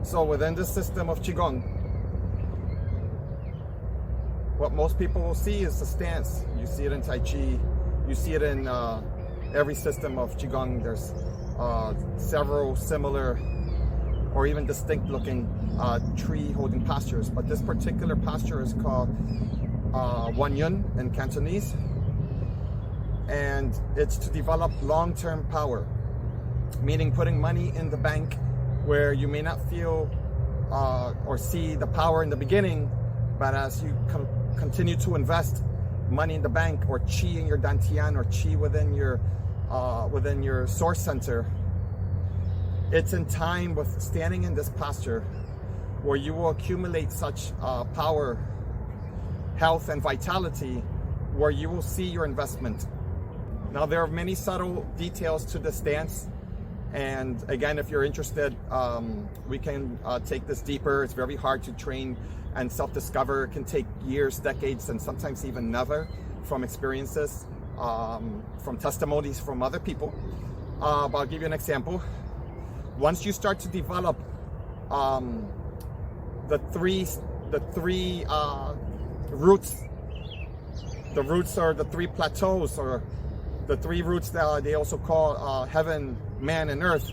So within the system of Qigong, what most people will see is the stance. You see it in Tai Chi, you see it in every system of Qigong. There's several similar or even distinct looking tree holding postures, but this particular posture is called Wan Yun in Cantonese, and it's to develop long-term power, meaning putting money in the bank where you may not feel or see the power in the beginning, but as you continue to invest money in the bank, or qi in your dantian, or qi within your source center, it's in time with standing in this posture where you will accumulate such power, health, and vitality, where you will see your investment. Now, there are many subtle details to this stance, and again, if you're interested, we can take this deeper. It's very hard to train and self-discover. It can take years, decades, and sometimes even never, from experiences, from testimonies from other people. But I'll give you an example. Once you start to develop the three roots, the roots are the three plateaus, or the three roots that they also call heaven, man, and earth,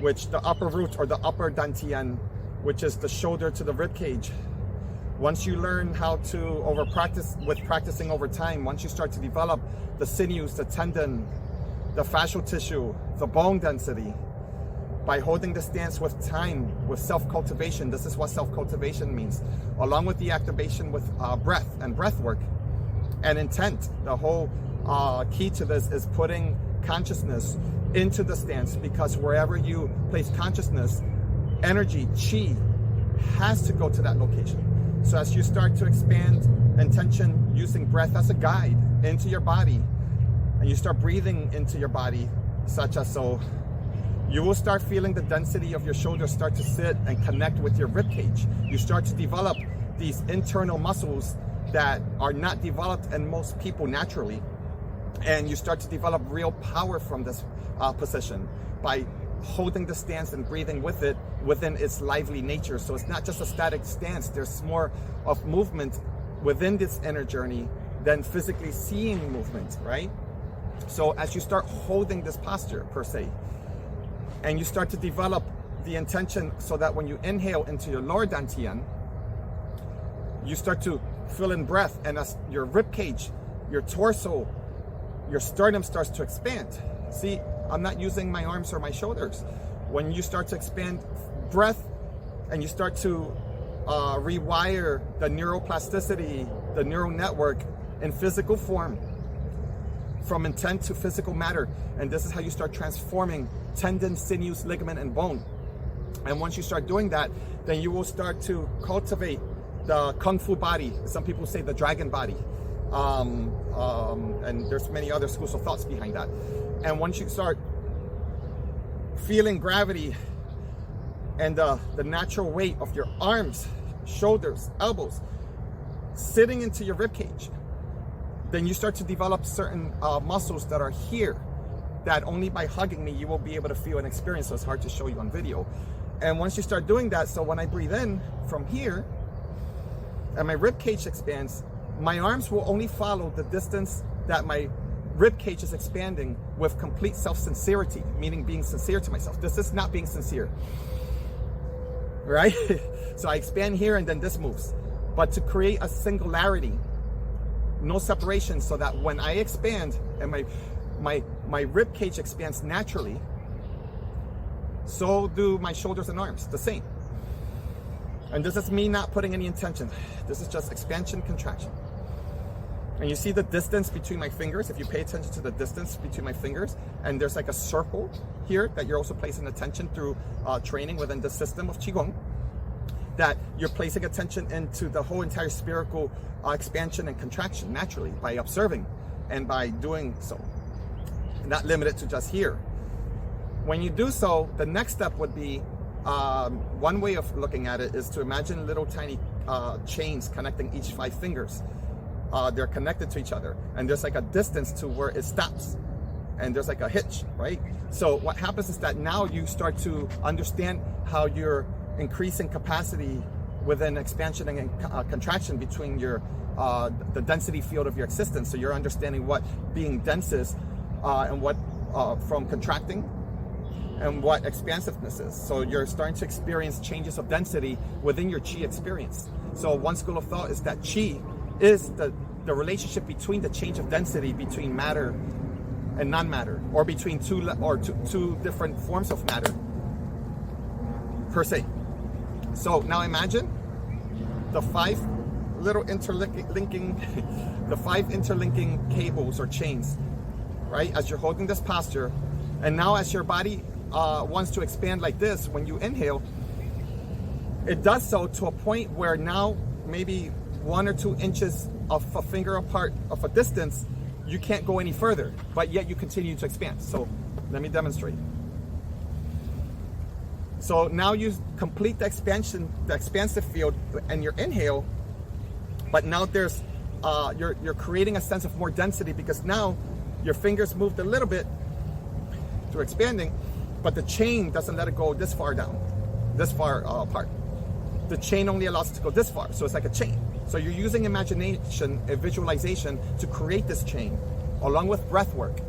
which the upper root, or the upper dantian, which is the shoulder to the rib cage. Once you learn how to practicing over time, once you start to develop the sinews, the tendon, the fascial tissue, the bone density, by holding the stance with time, with self-cultivation. This is what self-cultivation means, along with the activation with breath and breath work and intent. The whole key to this is putting consciousness into the stance, because wherever you place consciousness, energy, qi, has to go to that location. So as you start to expand intention using breath as a guide into your body, and you start breathing into your body, such as so, you will start feeling the density of your shoulders start to sit and connect with your rib cage. You start to develop these internal muscles that are not developed in most people naturally. And you start to develop real power from this position by holding the stance and breathing with it within its lively nature. So it's not just a static stance. There's more of movement within this inner journey than physically seeing movement, right? So as you start holding this posture per se, and you start to develop the intention so that when you inhale into your lower dantian, you start to fill in breath, and as your rib cage, your torso, your sternum starts to expand. See, I'm not using my arms or my shoulders. When you start to expand breath and you start to rewire the neuroplasticity, the neural network in physical form, from intent to physical matter, and this is how you start transforming tendon, sinews, ligament, and bone. And once you start doing that, then you will start to cultivate the kung fu body. Some people say the dragon body. And there's many other schools of thoughts behind that. And once you start feeling gravity and the natural weight of your arms, shoulders, elbows sitting into your rib cage, then you start to develop certain muscles that are here that only by hugging me you will be able to feel and experience. So it's hard to show you on video. And once you start doing that, so when I breathe in from here and my rib cage expands, my arms will only follow the distance that my rib cage is expanding with complete self-sincerity, meaning being sincere to myself. This is not being sincere, right? So I expand here and then this moves. But to create a singularity, no separation, so that when I expand and my rib cage expands naturally, so do my shoulders and arms, the same. And this is me not putting any intention. This is just expansion, contraction. And you see the distance between my fingers. If you pay attention to the distance between my fingers, and there's like a circle here that you're also placing attention through training within the system of Qigong, that you're placing attention into the whole entire spherical expansion and contraction naturally by observing and by doing so, not limited to just here. When you do so, the next step would be, one way of looking at it is to imagine little tiny chains connecting each 5 fingers. They're connected to each other, and there's like a distance to where it stops, and there's like a hitch, right? So what happens is that now you start to understand how your increasing capacity within expansion and contraction between your the density field of your existence. So you're understanding what being dense is, and what from contracting, and what expansiveness is. So you're starting to experience changes of density within your chi experience. So one school of thought is that chi is the relationship between the change of density between matter and non-matter, or between two different forms of matter per se. So now imagine the five interlinking cables or chains, right? As you're holding this posture, and now as your body wants to expand like this, when you inhale, it does so to a point where now maybe 1 or 2 inches of a finger apart of a distance, you can't go any further, but yet you continue to expand. So let me demonstrate. So now you complete the expansion, the expansive field, and your inhale, but now there's you're creating a sense of more density, because now your fingers moved a little bit through expanding, but the chain doesn't let it go this far down, this far apart. The chain only allows it to go this far, so it's like a chain. So you're using imagination, a visualization, to create this chain, along with breath work,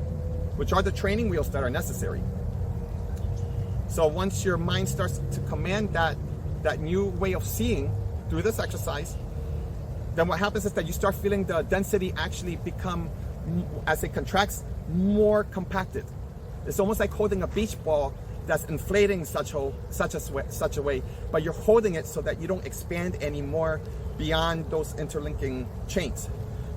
which are the training wheels that are necessary. So once your mind starts to command that new way of seeing through this exercise, then what happens is that you start feeling the density actually become, as it contracts, more compacted. It's almost like holding a beach ball that's inflating such a way, but you're holding it so that you don't expand anymore beyond those interlinking chains.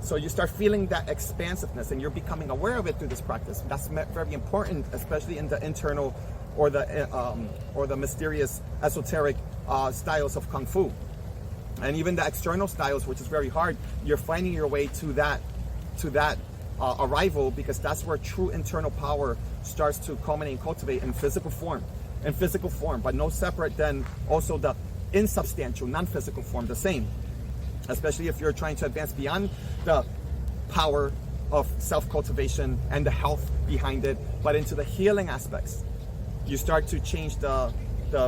So you start feeling that expansiveness, and you're becoming aware of it through this practice. That's very important, especially in the internal or the mysterious, esoteric styles of Kung Fu. And even the external styles, which is very hard, you're finding your way to that arrival, because that's where true internal power starts to culminate and cultivate in physical form, but no separate than also the insubstantial, non-physical form, the same. Especially if you're trying to advance beyond the power of self-cultivation and the health behind it, but into the healing aspects. You start to change the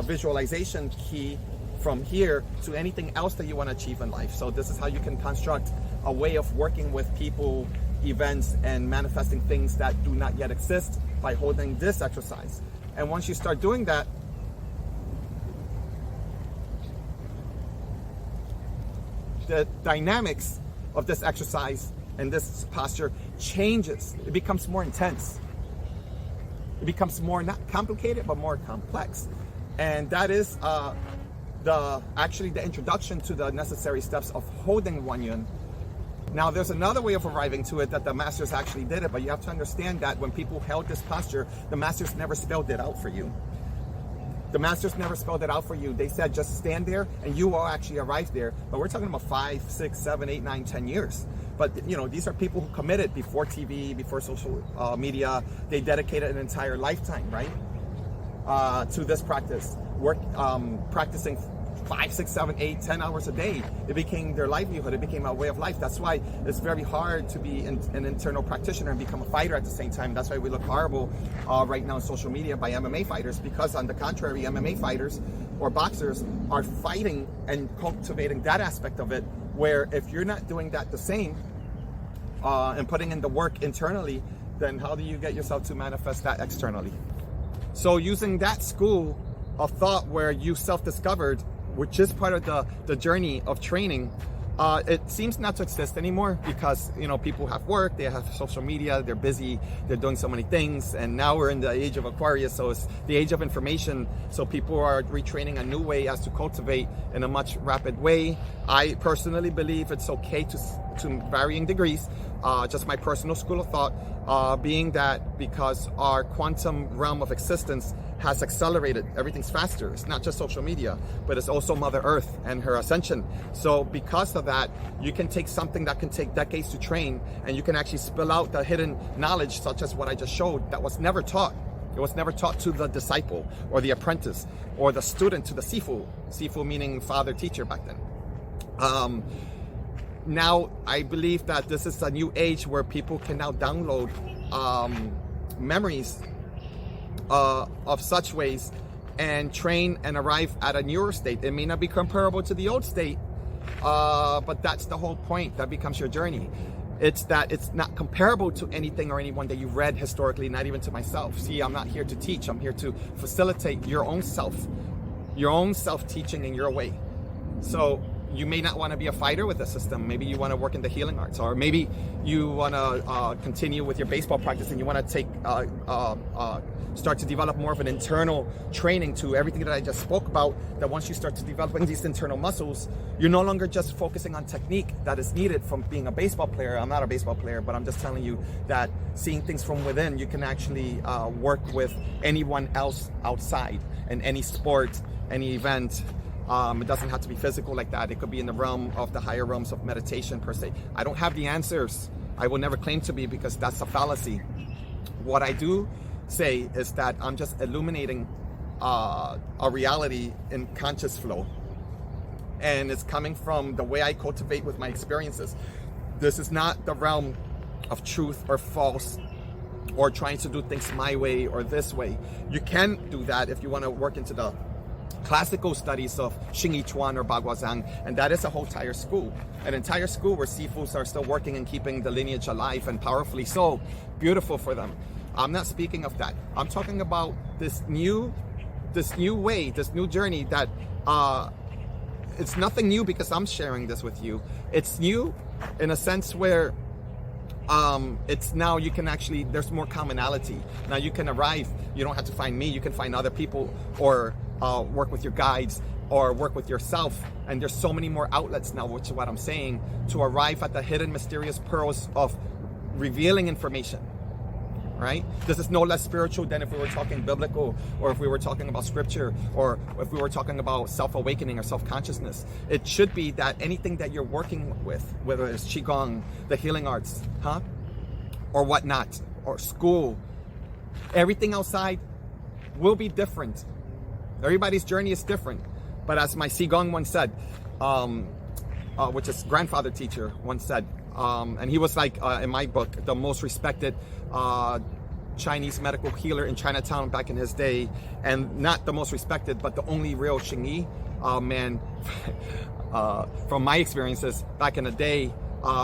visualization key from here to anything else that you want to achieve in life. So this is how you can construct a way of working with people, events, and manifesting things that do not yet exist by holding this exercise. And once you start doing that, the dynamics of this exercise and this posture changes. It becomes more intense. It becomes more, not complicated, but more complex. And that is actually the introduction to the necessary steps of holding Wan Yun. Now, there's another way of arriving to it that the masters actually did it, but you have to understand that when people held this posture, the masters never spelled it out for you. The masters never spelled it out for you. They said just stand there and you will actually arrive there. But we're talking about 5, 6, 7, 8, 9, 10 years. But you know, these are people who committed before TV, before social media. They dedicated an entire lifetime, right, to this practice. Practicing 5, 6, 7, 8, 10 hours a day. It became their livelihood. It became a way of life. That's why it's very hard to be an internal practitioner and become a fighter at the same time. That's why we look horrible right now on social media by MMA fighters, because on the contrary, MMA fighters or boxers are fighting and cultivating that aspect of it, where if you're not doing that the same and putting in the work internally, then how do you get yourself to manifest that externally? So using that school of thought where you self-discovered, which is part of the journey of training, it seems not to exist anymore, because you know, people have work, they have social media, they're busy, they're doing so many things, and now we're in the age of Aquarius, so it's the age of information. So people are retraining a new way as to cultivate in a much rapid way. I personally believe it's okay to varying degrees, just my personal school of thought, being that because our quantum realm of existence has accelerated, everything's faster. It's not just social media, but it's also Mother Earth and her ascension. So because of that, you can take something that can take decades to train, and you can actually spill out the hidden knowledge, such as what I just showed, that was never taught. It was never taught to the disciple or the apprentice or the student to the sifu. Sifu meaning father teacher back then. Now I believe that this is a new age where people can now download memories of such ways and train and arrive at a newer state. It may not be comparable to the old state, but that's the whole point. That becomes your journey. It's that it's not comparable to anything or anyone that you've read historically, not even to myself. See, I'm not here to teach. I'm here to facilitate your own self-teaching in your way. So you may not want to be a fighter with the system. Maybe you want to work in the healing arts, or maybe you want to continue with your baseball practice and you want to take start to develop more of an internal training to everything that I just spoke about, that once you start to develop these internal muscles, you're no longer just focusing on technique that is needed from being a baseball player. I'm not a baseball player, but I'm just telling you that seeing things from within, you can actually work with anyone else outside in any sport, any event. It doesn't have to be physical like that. It could be in the realm of the higher realms of meditation per se. I don't have the answers. I will never claim to be, because that's a fallacy. What I do say is that I'm just illuminating a reality in conscious flow. And it's coming from the way I cultivate with my experiences. This is not the realm of truth or false, or trying to do things my way or this way. You can do that if you want to work into the classical studies of Xing Yi Chuan or Baguazhang, and that is a whole entire school. An entire school where Sifus are still working and keeping the lineage alive, and powerfully so. Beautiful for them. I'm not speaking of that. I'm talking about this new way, this new journey that it's nothing new because I'm sharing this with you. It's new in a sense where it's now you can actually, there's more commonality. Now you can arrive, you don't have to find me, you can find other people, or work with your guides, or work with yourself. And there's so many more outlets now, which is what I'm saying, to arrive at the hidden mysterious pearls of revealing information. Right? This is no less spiritual than if we were talking biblical, or if we were talking about scripture, or if we were talking about self-awakening or self-consciousness. It should be that anything that you're working with, whether it's Qigong, the healing arts, or whatnot, or school, everything outside will be different. Everybody's journey is different. But as my Qigong once said, which is grandfather teacher once said, and he was like, in my book, the most respected Chinese medical healer in Chinatown back in his day, and not the most respected, but the only real Xing Yi man from my experiences back in the day,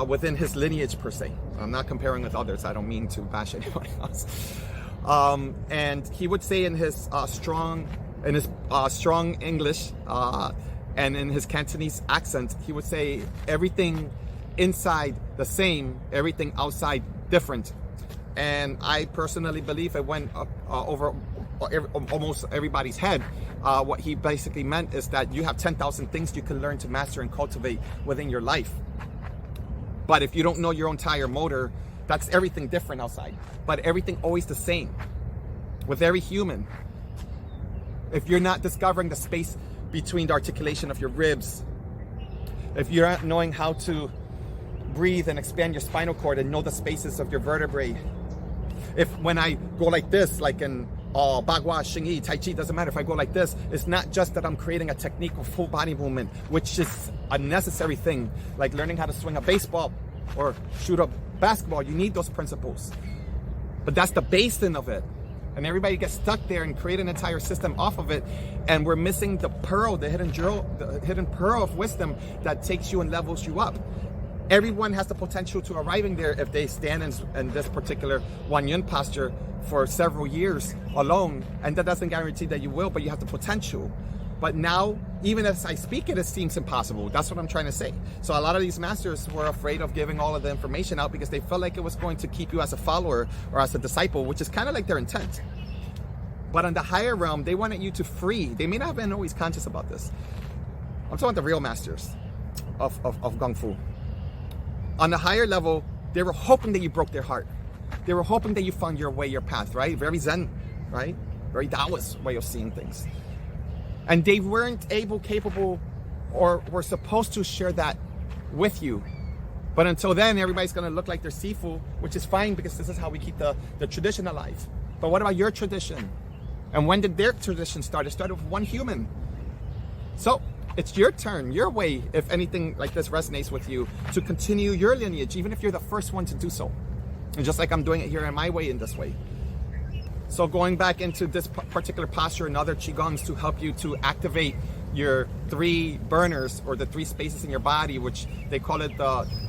within his lineage per se. I'm not comparing with others. I don't mean to bash anybody else. And he would say in his strong English and in his Cantonese accent, he would say everything inside the same, everything outside different. And I personally believe it went over almost everybody's head. What he basically meant is that you have 10,000 things you can learn to master and cultivate within your life. But if you don't know your own tire motor, that's everything different outside. But everything always the same with every human. If you're not discovering the space between the articulation of your ribs, if you're not knowing how to breathe and expand your spinal cord and know the spaces of your vertebrae, if when I go like this, like in Bagua, Xing Yi, Tai Chi, doesn't matter if I go like this, it's not just that I'm creating a technique of full body movement, which is a necessary thing, like learning how to swing a baseball or shoot a basketball. You need those principles. But that's the basin of it. And everybody gets stuck there and create an entire system off of it. And we're missing the pearl, the hidden pearl of wisdom that takes you and levels you up. Everyone has the potential to arriving there if they stand in this particular Wan Yun posture for several years alone. And that doesn't guarantee that you will, but you have the potential. But now, even as I speak it seems impossible. That's what I'm trying to say. So a lot of these masters were afraid of giving all of the information out because they felt like it was going to keep you as a follower or as a disciple, which is kind of like their intent. But on the higher realm, they wanted you to free. They may not have been always conscious about this. I'm talking about the real masters of Kung Fu. On the higher level, they were hoping that you broke their heart. They were hoping that you found your way, your path, right? Very Zen, right? Very Taoist way of seeing things. And they weren't capable, or were supposed to share that with you. But until then, everybody's gonna look like they're Sifu, which is fine because this is how we keep the tradition alive. But what about your tradition? And when did their tradition start? It started with one human. So it's your turn, your way, if anything like this resonates with you, to continue your lineage, even if you're the first one to do so. And just like I'm doing it here in my way, in this way. So going back into this particular posture and other Qigongs to help you to activate your 3 burners, or the 3 spaces in your body, which they call it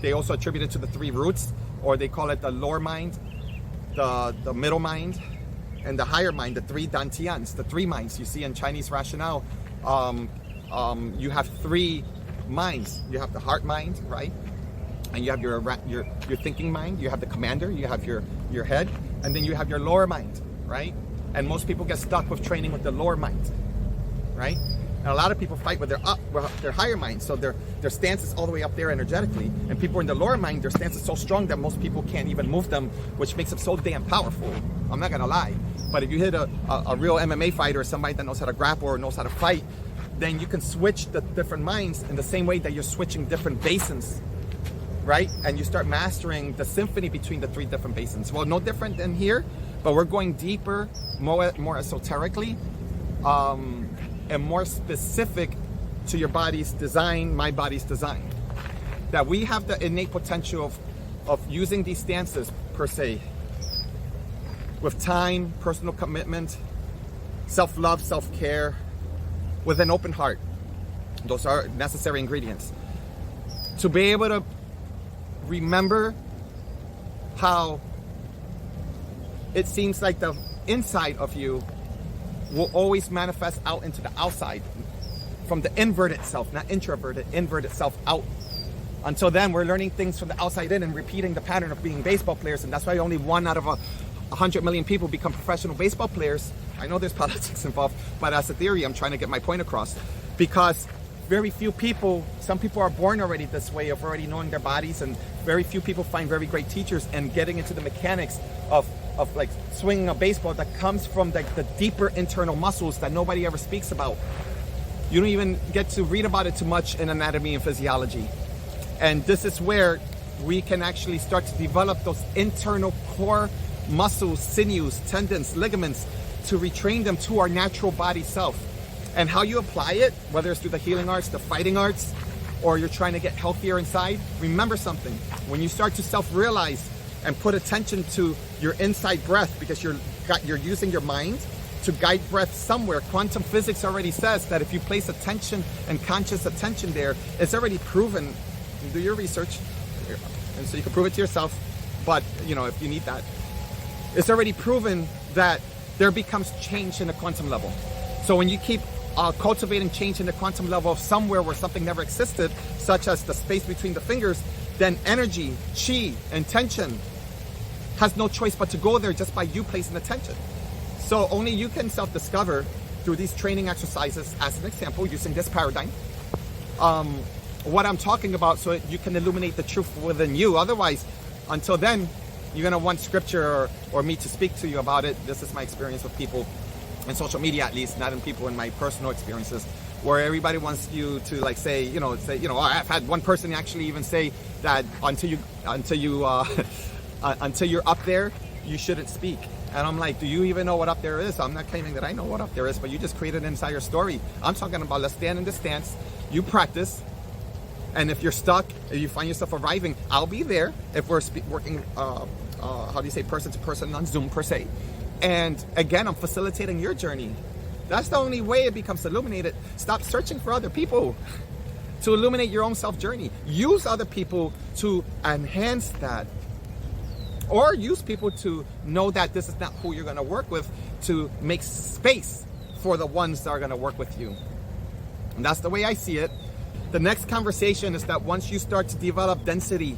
they also attribute it to the 3 roots, or they call it the lower mind, the middle mind, and the higher mind, the 3 dantians, the 3 minds. You see in Chinese rationale, you have 3 minds. You have the heart mind, right? And you have your thinking mind. You have the commander. You have your head, and then you have your lower mind, right? And most people get stuck with training with the lower mind, right? And a lot of people fight with their higher mind, so their stance is all the way up there energetically. And people in the lower mind, their stance is so strong that most people can't even move them, which makes them so damn powerful. I'm not gonna lie. But if you hit a real MMA fighter, or somebody that knows how to grapple or knows how to fight, then you can switch the different minds in the same way that you're switching different basins, right? And you start mastering the symphony between the 3 different basins. Well, no different than here, but we're going deeper, more esoterically, and more specific to your body's design, my body's design. That we have the innate potential of using these stances, per se, with time, personal commitment, self-love, self-care, with an open heart. Those are necessary ingredients. To be able to remember how it seems like the inside of you will always manifest out into the outside, from the inverted self, not introverted, inverted self out. Until then, we're learning things from the outside in and repeating the pattern of being baseball players, and that's why only 1 out of 100 million people become professional baseball players. I know there's politics involved, but as a theory, I'm trying to get my point across. Because very few people, some people are born already this way, of already knowing their bodies, and very few people find very great teachers and getting into the mechanics of like swinging a baseball that comes from the deeper internal muscles that nobody ever speaks about. You don't even get to read about it too much in anatomy and physiology. And this is where we can actually start to develop those internal core muscles, sinews, tendons, ligaments, to retrain them to our natural body self. And how you apply it, whether it's through the healing arts, the fighting arts, or you're trying to get healthier inside, remember something. When you start to self-realize and put attention to your inside breath, because you're using your mind to guide breath somewhere. Quantum physics already says that if you place attention and conscious attention there, it's already proven. Do your research, and so you can prove it to yourself. But you know, if you need that, it's already proven that there becomes change in the quantum level. So when you keep cultivating change in the quantum level of somewhere where something never existed, such as the space between the fingers, then energy, chi, and tension has no choice but to go there just by you placing attention. So only you can self-discover through these training exercises, as an example, using this paradigm, what I'm talking about, so you can illuminate the truth within you. Otherwise, until then, you're going to want scripture or me to speak to you about it. This is my experience with people in social media, at least, not in people in my personal experiences, where everybody wants you to like say, I've had one person actually even say that until you're up there, you shouldn't speak. And I'm like, do you even know what up there is? I'm not claiming that I know what up there is, but you just created an entire story. I'm talking about, let's stand in this stance, you practice, and if you're stuck, if you find yourself arriving, I'll be there if we're working, person to person on Zoom per se. And again, I'm facilitating your journey. That's the only way it becomes illuminated. Stop searching for other people to illuminate your own self journey. Use other people to enhance that. Or use people to know that this is not who you're going to work with, to make space for the ones that are going to work with you. And that's the way I see it. The next conversation is that once you start to develop density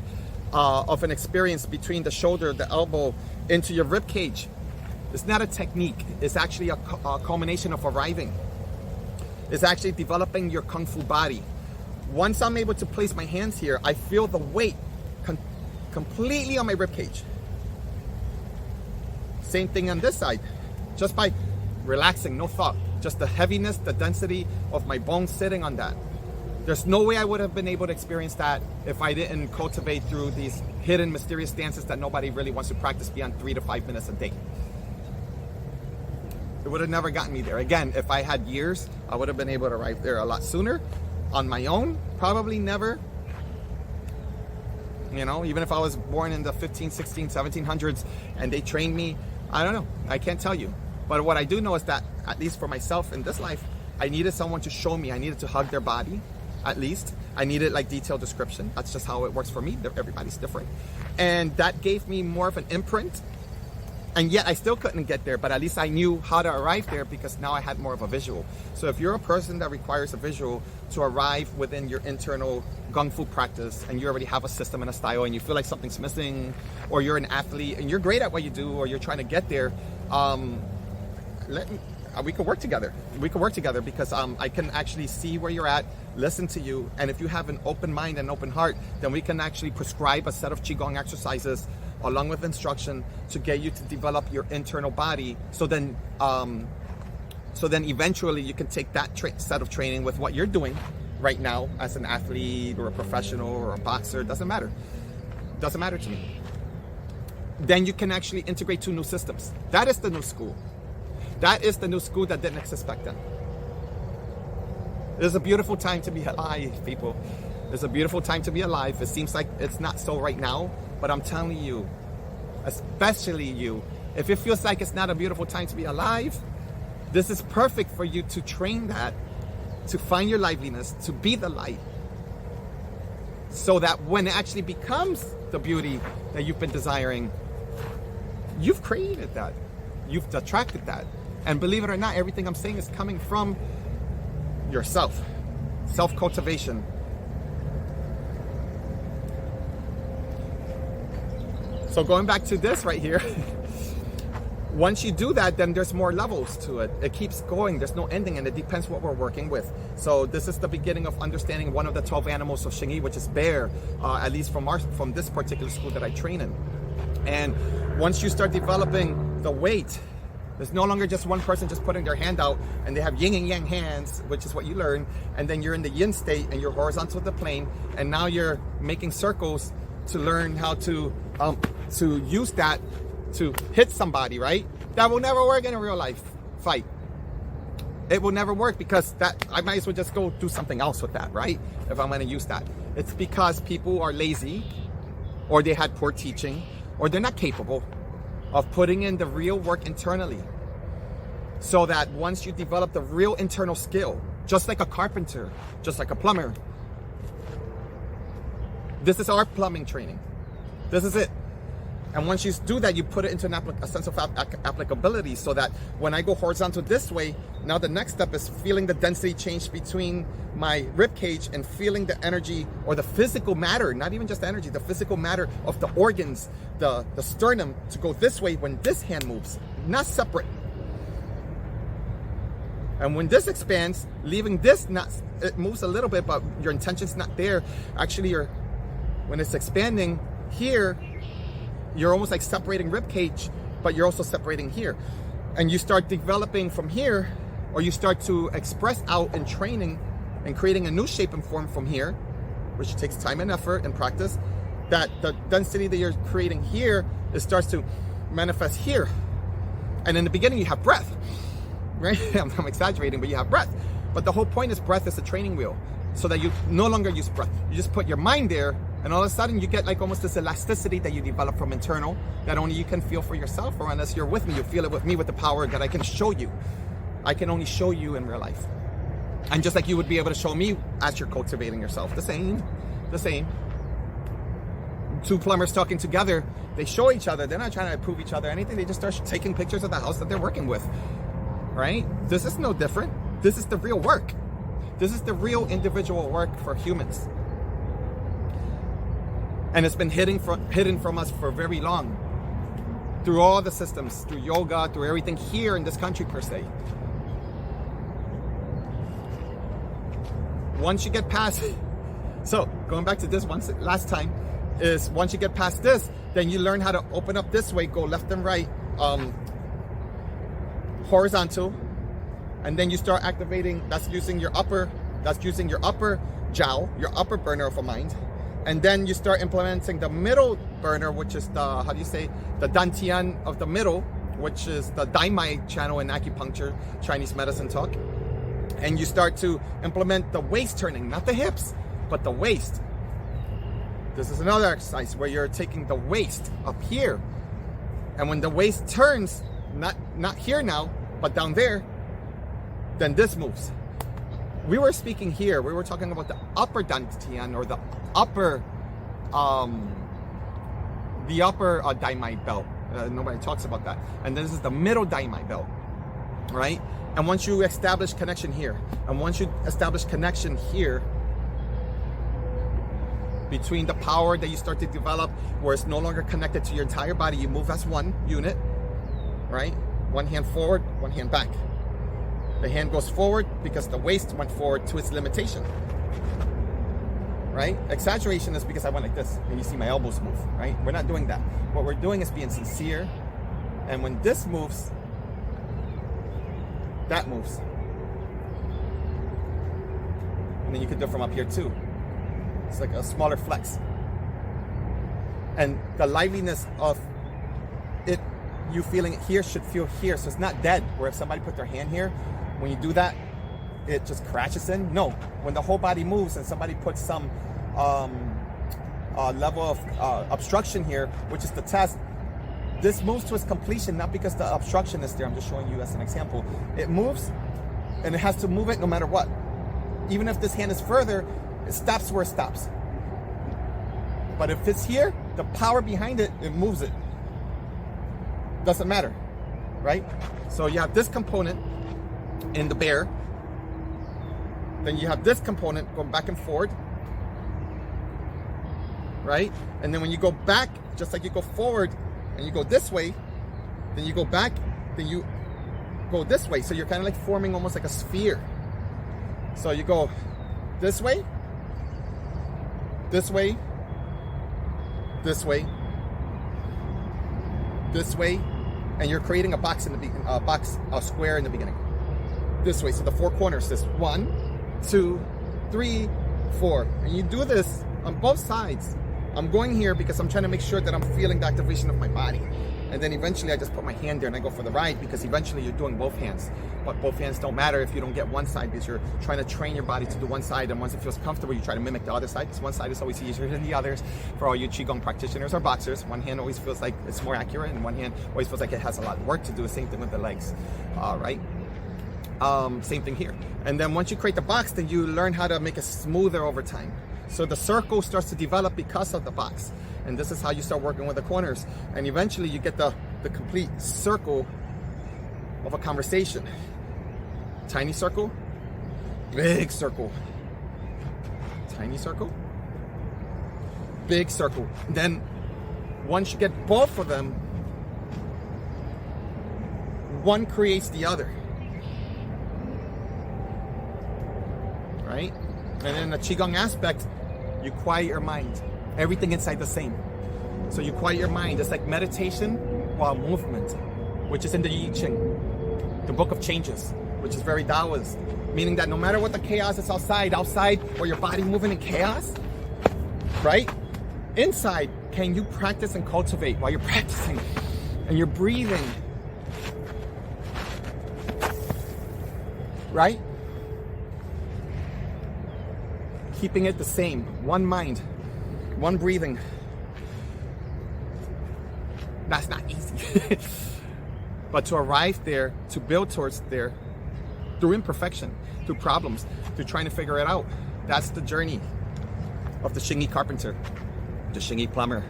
of an experience between the shoulder, the elbow, into your rib cage, it's not a technique. It's actually a culmination of arriving. It's actually developing your Kung Fu body. Once I'm able to place my hands here, I feel the weight completely on my rib cage. Same thing on this side. Just by relaxing, no thought. Just the heaviness, the density of my bones sitting on that. There's no way I would have been able to experience that if I didn't cultivate through these hidden, mysterious stances that nobody really wants to practice beyond 3 to 5 minutes a day. It would have never gotten me there. Again, if I had years, I would have been able to arrive there a lot sooner. On my own, probably never. You know, even if I was born in the 15, 16, 1700s and they trained me I don't know. I can't tell you. But what I do know is that, at least for myself in this life, I needed someone to show me. I needed to hug their body, at least. I needed like detailed description. That's just how it works for me. Everybody's different. And that gave me more of an imprint. And yet I still couldn't get there, but at least I knew how to arrive there because now I had more of a visual. So if you're a person that requires a visual to arrive within your internal Kung Fu practice, and you already have a system and a style, and you feel like something's missing, or you're an athlete and you're great at what you do, or you're trying to get there, we could work together. We could work together because I can actually see where you're at, listen to you, and if you have an open mind and open heart, then we can actually prescribe a set of Qigong exercises along with instruction to get you to develop your internal body. So then eventually you can take that set of training with what you're doing right now as an athlete or a professional or a boxer. Doesn't matter to me. Then you can actually integrate two new systems. That is the new school. That is the new school that didn't exist back then. It's a beautiful time to be alive, people. It's a beautiful time to be alive. It seems like it's not so right now, but I'm telling you, especially you, if it feels like it's not a beautiful time to be alive, this is perfect for you to train that, to find your liveliness, to be the light, so that when it actually becomes the beauty that you've been desiring, you've created that, you've attracted that. And believe it or not, everything I'm saying is coming from yourself, self-cultivation. So going back to this right here, once you do that, then there's more levels to it. It keeps going. There's no ending, and it depends what we're working with. So this is the beginning of understanding one of the 12 animals of Xingyi, which is bear, at least from this particular school that I train in. And once you start developing the weight, there's no longer just one person just putting their hand out and they have yin and yang hands, which is what you learn. And then you're in the yin state and you're horizontal to the plane. And now you're making circles to learn how to use that to hit somebody, right? That will never work in a real life fight. It will never work because that I might as well just go do something else with that, right? If I'm going to use that. It's because people are lazy, or they had poor teaching, or they're not capable of putting in the real work internally. So that once you develop the real internal skill, just like a carpenter, just like a plumber, this is our plumbing training. This is it. And once you do that, you put it into a sense of applicability, so that when I go horizontal this way, now the next step is feeling the density change between my rib cage and feeling the energy or the physical matter, not even just the energy, the physical matter of the organs, the sternum to go this way when this hand moves, not separate. And when this expands, leaving this, it moves a little bit, but your intention's not there. Actually, when it's expanding here, you're almost like separating rib cage, but you're also separating here. And you start developing from here, or you start to express out in training and creating a new shape and form from here, which takes time and effort and practice, that the density that you're creating here, it starts to manifest here. And in the beginning, you have breath, right? I'm exaggerating, but you have breath. But the whole point is breath is a training wheel, so that you no longer use breath. You just put your mind there, and all of a sudden you get like almost this elasticity that you develop from internal that only you can feel for yourself, or unless you're with me, you feel it with me with the power that I can show you. I can only show you in real life. And just like you would be able to show me as you're cultivating yourself. The same. Two plumbers talking together, they show each other. They're not trying to prove each other anything. They just start taking pictures of the house that they're working with, right? This is no different. This is the real work. This is the real individual work for humans. And it's been hidden from us for very long. Through all the systems, through yoga, through everything here in this country per se. Once you get past, so going back to this last time, is once you get past this, then you learn how to open up this way, go left and right, horizontal, and then you start activating, that's using your upper jiao, your upper burner of a mind. And then you start implementing the middle burner, which is the, the dantian of the middle, which is the daimai channel in acupuncture, Chinese medicine talk. And you start to implement the waist turning, not the hips, but the waist. This is another exercise where you're taking the waist up here And when the waist turns, not here now, but down there, then this moves. We were speaking here, we were talking about the upper dantian, or the upper diamide belt. Nobody talks about that. And this is the middle diamide belt, right? And once you establish connection here, and once you establish connection here, between the power that you start to develop, where it's no longer connected to your entire body, you move as one unit, right? One hand forward, one hand back. The hand goes forward because the waist went forward to its limitation, right? Exaggeration is because I went like this and you see my elbows move, right? We're not doing that. What we're doing is being sincere. And when this moves, that moves. And then you can do it from up here too. It's like a smaller flex. And the liveliness of it, you feeling it here should feel here. So it's not dead, where if somebody put their hand here, when you do that, it just crashes in. No, when the whole body moves and somebody puts some level of obstruction here, which is the test, this moves to its completion, not because the obstruction is there. I'm just showing you as an example. It moves, and it has to move it no matter what. Even if this hand is further, it stops where it stops. But if it's here, the power behind it, it moves it. Doesn't matter, right? So you have this component in the bear. Then you have this component going back and forward, right? And then when you go back, just like you go forward and you go this way, then you go back, then you go this way. So you're kind of like forming almost like a sphere. So you go this way, this way, this way, this way, and you're creating a box in the beginning, a square in the beginning. This way, so the four corners, this 1, 2, 3, 4. And you do this on both sides. I'm going here because I'm trying to make sure that I'm feeling the activation of my body. And then eventually I just put my hand there and I go for the right, because eventually you're doing both hands. But both hands don't matter if you don't get one side, because you're trying to train your body to do one side, and once it feels comfortable, you try to mimic the other side, because one side is always easier than the others. For all you Qigong practitioners or boxers, one hand always feels like it's more accurate, and one hand always feels like it has a lot of work to do. Same thing with the legs, right? Same thing here. And then once you create the box, then you learn how to make it smoother over time. So the circle starts to develop because of the box. And this is how you start working with the corners. And eventually you get the complete circle of a conversation. Tiny circle, big circle. Tiny circle, big circle. Then once you get both of them, one creates the other. Right? And in the Qigong aspect, you quiet your mind. Everything inside the same. So you quiet your mind. It's like meditation while movement, which is in the I Ching, the book of changes, which is very Taoist, meaning that no matter what the chaos is outside, or your body moving in chaos, right? Inside, can you practice and cultivate while you're practicing and you're breathing, right? Keeping it the same, one mind, one breathing. That's not easy. But to arrive there, to build towards there, through imperfection, through problems, through trying to figure it out, that's the journey of the Xingyi carpenter, the Xingyi plumber.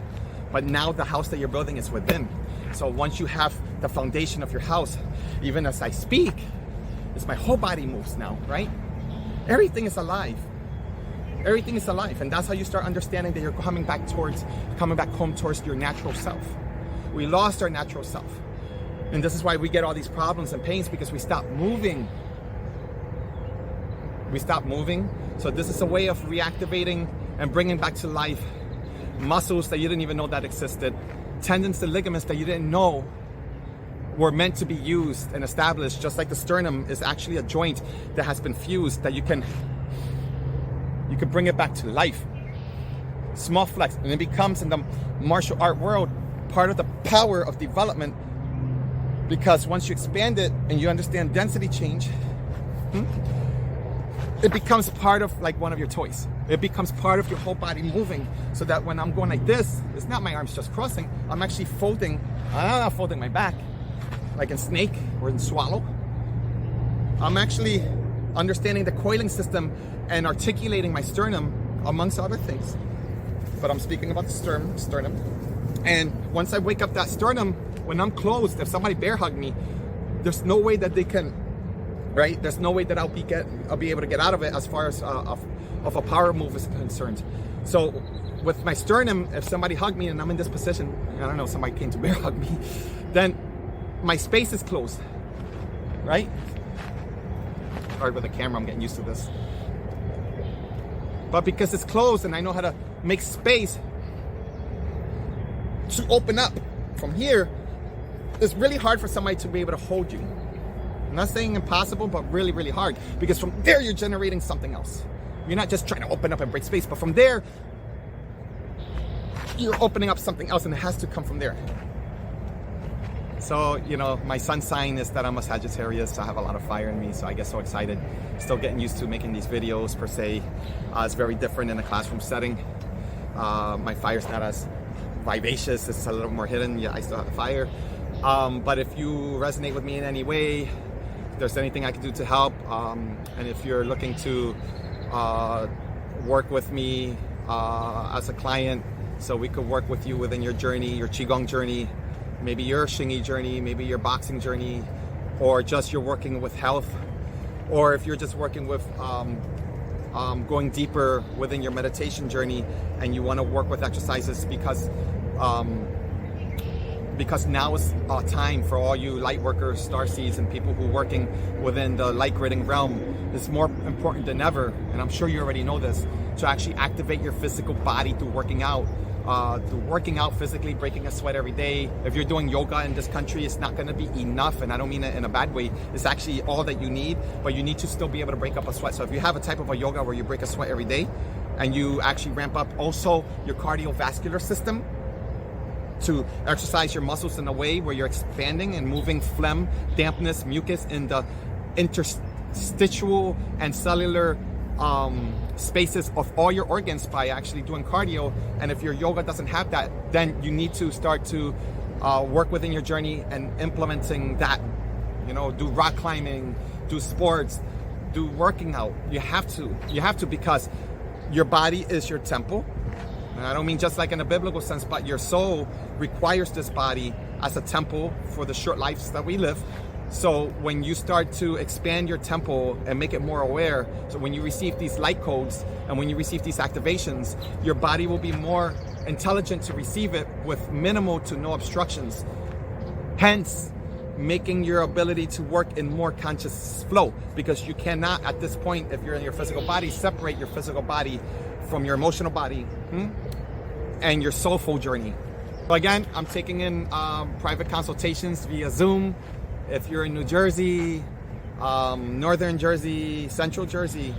But now the house that you're building is within. So once you have the foundation of your house, even as I speak, it's my whole body moves now, right? Everything is alive. Everything is alive. And that's how you start understanding that you're coming back home towards your natural self. We lost our natural self. And this is why we get all these problems and pains, because we stop moving. We stop moving. So this is a way of reactivating and bringing back to life muscles that you didn't even know that existed, tendons and ligaments that you didn't know were meant to be used and established. Just like the sternum is actually a joint that has been fused, that you can bring it back to life. Small flex, and it becomes, in the martial art world, part of the power of development, because once you expand it and you understand density change, it becomes part of like one of your toys. It becomes part of your whole body moving, so that when I'm going like this, it's not my arms just crossing. I'm actually folding. I'm not folding my back like in snake or in swallow. I'm actually understanding the coiling system and articulating my sternum, amongst other things. But I'm speaking about the sternum. And once I wake up that sternum, when I'm closed, if somebody bear hug me, there's no way that they can, right? There's no way that I'll be able to get out of it as far as of a power move is concerned. So with my sternum, if somebody hugged me and I'm in this position, I don't know, somebody came to bear hug me, then my space is closed, right? Hard with the camera, I'm getting used to this. But because it's closed and I know how to make space to open up from here, it's really hard for somebody to be able to hold you. I'm not saying impossible, but really, really hard. Because from there, you're generating something else. You're not just trying to open up and break space, but from there, you're opening up something else, and it has to come from there. So, you know, my sun sign is that I'm a Sagittarius. I have a lot of fire in me, so I get so excited. Still getting used to making these videos, per se. It's very different in a classroom setting. My fire's not as vivacious. It's a little more hidden. Yeah, I still have the fire. But if you resonate with me in any way, if there's anything I can do to help, and if you're looking to work with me as a client, so we could work with you within your journey, your Qigong journey, maybe your Xingyi journey, maybe your boxing journey, or just you're working with health, or if you're just working with going deeper within your meditation journey and you want to work with exercises because now is time for all you light workers, starseeds, and people who are working within the light gridding realm. It's more important than ever, and I'm sure you already know this, to actually activate your physical body through working out. Physically, breaking a sweat every day. If you're doing yoga in this country, it's not going to be enough, and I don't mean it in a bad way. It's actually all that you need, but you need to still be able to break up a sweat. So if you have a type of a yoga where you break a sweat every day, and you actually ramp up also your cardiovascular system to exercise your muscles in a way where you're expanding and moving phlegm, dampness, mucus in the interstitial and cellular spaces of all your organs by actually doing cardio. And if your yoga doesn't have that, then you need to start to work within your journey and implementing that. You know, do rock climbing, do sports, do working out. You have to, because your body is your temple. And I don't mean just like in a biblical sense, but your soul requires this body as a temple for the short lives that we live. So when you start to expand your temple and make it more aware, so when you receive these light codes and when you receive these activations, your body will be more intelligent to receive it with minimal to no obstructions. Hence, making your ability to work in more conscious flow, because you cannot at this point, if you're in your physical body, separate your physical body from your emotional body and your soulful journey. So again, I'm taking in private consultations via Zoom. If you're in New Jersey, Northern Jersey, Central Jersey,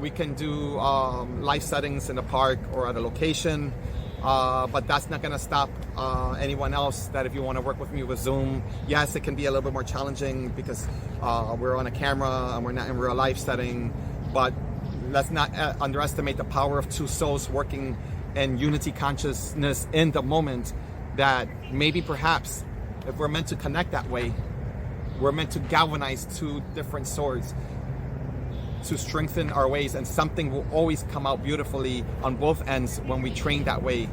we can do live settings in the park or at a location. But that's not going to stop anyone else that if you want to work with me with Zoom. Yes, it can be a little bit more challenging because we're on a camera and we're not in real life setting, but let's not underestimate the power of two souls working in unity consciousness in the moment, that maybe perhaps if we're meant to connect that way, we're meant to galvanize two different swords to strengthen our ways, and something will always come out beautifully on both ends when we train that way